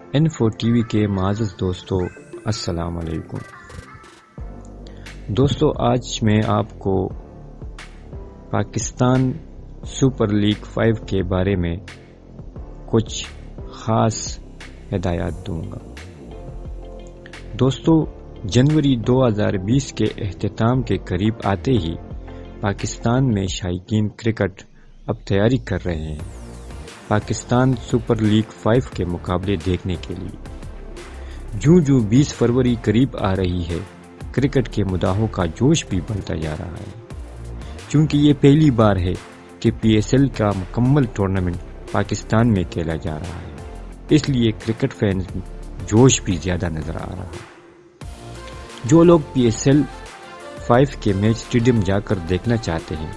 Info T V کے معزز دوستو السلام علیکم دوستو، آج میں آپ کو پاکستان سپر لیگ 5 کے بارے میں کچھ خاص ہدایات دوں گا۔ دوستو، جنوری 2020 کے اختتام کے قریب آتے ہی پاکستان میں شائقین کرکٹ اب تیاری کر رہے ہیں پاکستان سپر لیگ 5 کے مقابلے دیکھنے کے لیے۔ جو 20 فروری قریب آ رہی ہے، کرکٹ کے مداحوں کا جوش بھی بڑھتا جا رہا ہے، چونکہ یہ پہلی بار ہے کہ PSL کا مکمل ٹورنامنٹ پاکستان میں کھیلا جا رہا ہے، اس لیے کرکٹ فینز میں جوش بھی زیادہ نظر آ رہا ہے۔ جو لوگ PSL 5 کے میچ اسٹیڈیم جا کر دیکھنا چاہتے ہیں،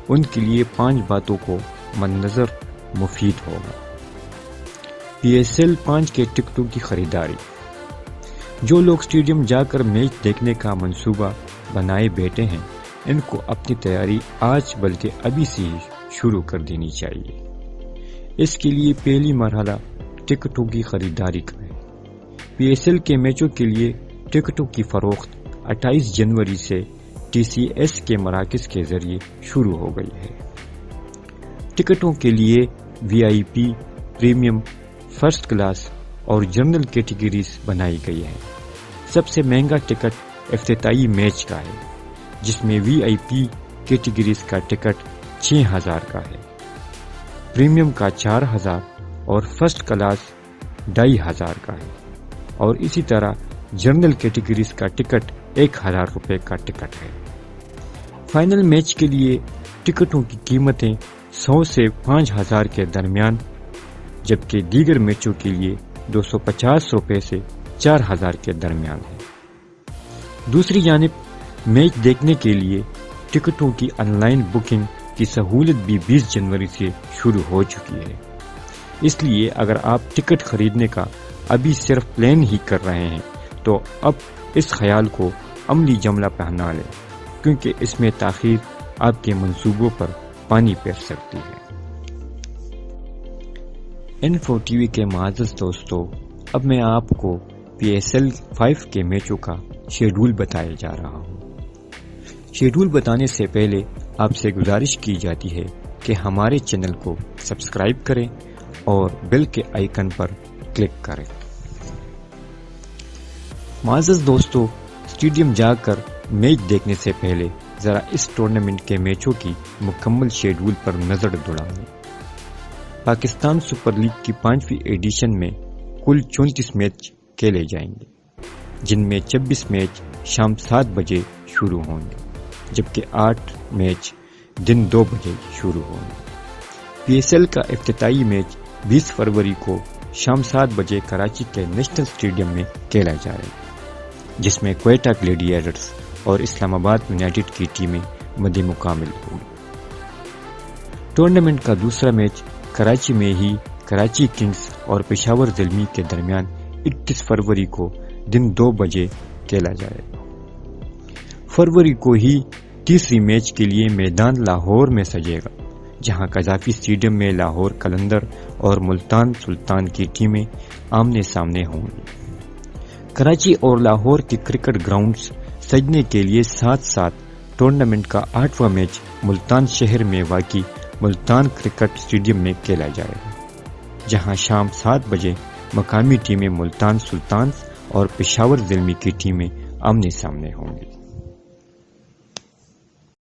ان کے لیے 5 باتوں کو مدنظر مفید ہوگا۔ PSL 5 کے ٹکٹوں کی خریداری۔ جو لوگ اسٹیڈیم جا کر میچ دیکھنے کا منصوبہ بنائے بیٹھے ہیں، ان کو اپنی تیاری آج بلکہ ابھی سے ہی شروع کر دینی چاہیے۔ اس کے لیے پہلی مرحلہ ٹکٹوں کی خریداری کا ہے۔ PSL کے میچوں کے لیے ٹکٹوں کی فروخت 28 جنوری سے TCS کے مراکز کے ذریعے شروع ہو گئی ہے۔ ٹکٹوں کے لیے VIP، پریمیم، فرسٹ کلاس اور جنرل کیٹیگریز بنائی گئی ہے۔ سب سے مہنگا ٹکٹ افتتاحی میچ کا ہے، جس میں VIP کیٹیگریز کا ٹکٹ 6000 کا ہے، پریمیم کا 4000 اور فرسٹ کلاس 2500 کا ہے، اور اسی طرح جنرل کیٹیگریز کا ٹکٹ 1000 روپے کا ٹکٹ ہے۔ فائنل میچ کے لیے ٹکٹوں کی قیمتیں 100 سے 5000 کے درمیان، جبکہ دیگر میچوں کے لیے 250 روپے سے 4000 کے درمیان ہے۔ دوسری جانب میچ دیکھنے کے لیے ٹکٹوں کی آن لائن بکنگ کی سہولت بھی 20 جنوری سے شروع ہو چکی ہے۔ اس لیے اگر آپ ٹکٹ خریدنے کا ابھی صرف پلان ہی کر رہے ہیں تو اب اس خیال کو عملی جملہ پہنا لیں، کیونکہ اس میں تاخیر آپ کے منصوبوں پر پانی پھیر سکتی ہے۔ انفو ٹی وی کے معزز دوستو، اب میں آپ کو PSL 5 کے میچوں کا شیڈول بتایا جا رہا ہوں۔ شیڈول بتانے سے پہلے آپ سے گزارش کی جاتی ہے کہ ہمارے چینل کو سبسکرائب کریں اور بیل کے آئیکن پر کلک کریں۔ معزز دوستو، اسٹیڈیم جا کر میچ دیکھنے سے پہلے ذرا اس ٹورنامنٹ کے میچوں کی مکمل شیڈول پر نظر دوڑائیں۔ پاکستان سپر لیگ کی 5ویں ایڈیشن میں کل 34 میچ کھیلے جائیں گے، جن میں 26 میچ شام 7 بجے شروع ہوں گے، جبکہ 8 میچ دن 2 بجے شروع ہوں گے۔ PSL کا افتتاحی میچ 20 فروری کو شام 7 بجے کراچی کے نیشنل اسٹیڈیم میں کھیلا جائے گا، جس میں کوئٹہ گلیڈیٹرز اور اسلام آباد یونائیٹڈ کی ٹیمیں مد مقابل ہوں گی۔ ٹورنامنٹ کا دوسرا میچ کراچی میں ہی کراچی کنگز اور پشاور زلمی کے درمیان 21 فروری کو دن 2 بجے کھیلا جائے گا۔ فروری کو ہی تیسری میچ کے لیے میدان لاہور میں سجے گا، جہاں قذافی اسٹیڈیم میں لاہور قلندر اور ملتان سلطان کی ٹیمیں آمنے سامنے ہوں گی۔ کراچی اور لاہور کے کرکٹ گراؤنڈز سجنے کے لیے ساتھ ساتھ ٹورنامنٹ کا 8واں میچ ملتان شہر میں واقع ملتان کرکٹ اسٹیڈیم میں کھیلا جائے گا، جہاں شام 7 بجے مقامی ٹیمیں ملتان سلطانز اور پشاور زلمی کی ٹیمیں آمنے سامنے ہوں گی۔